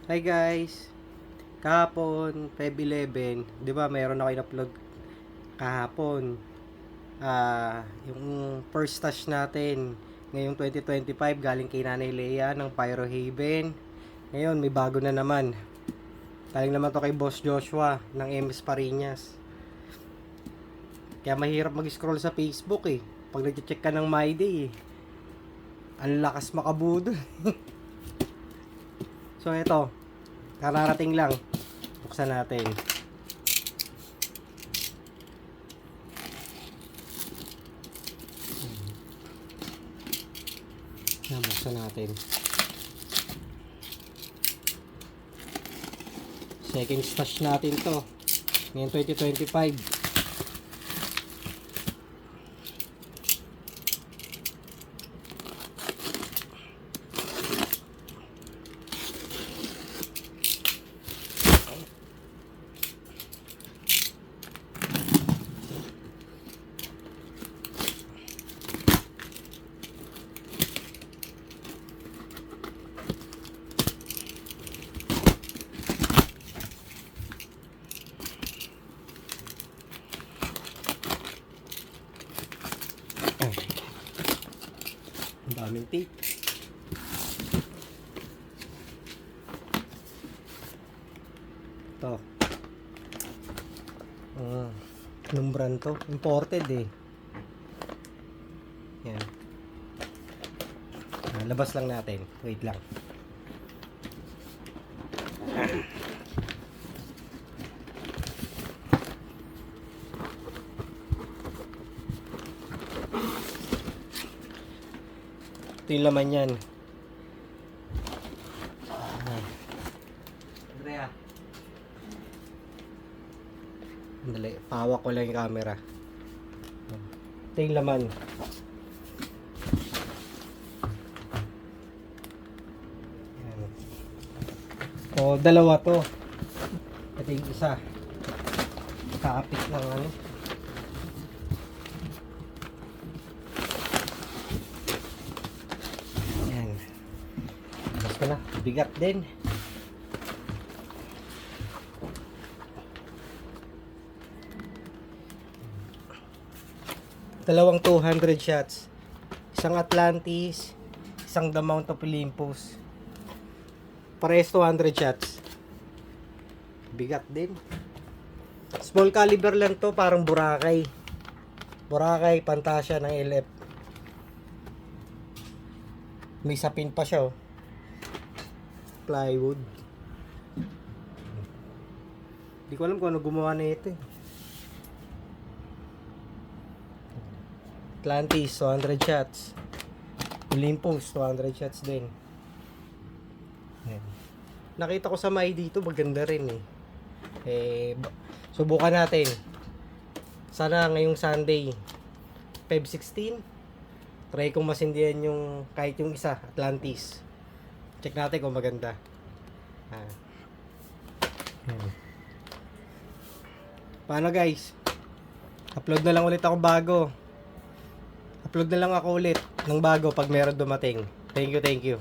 Hi guys! Kahapon, Feb 11, di ba mayroon ako in-upload kahapon. Yung first touch natin ngayong 2025 galing kay Nanay Lea ng Pyro Haven. Ngayon, may bago na naman. Galing naman to kay Boss Joshua ng MS Parinas. Kaya mahirap mag-scroll sa Facebook eh. Pag nag-check ka ng My Day eh. Ang lakas makabudol. So ito, kararating lang. Buksan natin. Buksan natin. Second stash natin to. Ngayon 2025. Ang daming tape. Ito. Anong brand to? Imported eh. Yan. Labas lang natin. Wait lang. Ito yung laman yan. Andrea. Andali, pawak ko lang yung camera. Ito yung laman. Yan. O, dalawa to. Ito yung isa. Kakapit ng ano. Na, bigat din. Dalawang 200 shots. Isang Atlantis, isang The Mount of Olympus. Parehas 200 shots. Bigat din. Small caliber lang to, parang Boracay. Boracay, Pantasya ng LF. May sapin pa siya oh. Plywood. Hindi ko alam kung ano gumawa na ito eh. Atlantis 200 shots. Olympus 200 shots din. Ayan. Nakita ko sa may dito maganda rin eh. Subukan natin. Sana ngayong Sunday Feb 16 try kong masindihan yung kahit yung isa Atlantis. Check natin kung maganda. Paano guys? Upload na lang ulit ako bago. Upload na lang ako ulit ng bago pag meron dumating. Thank you.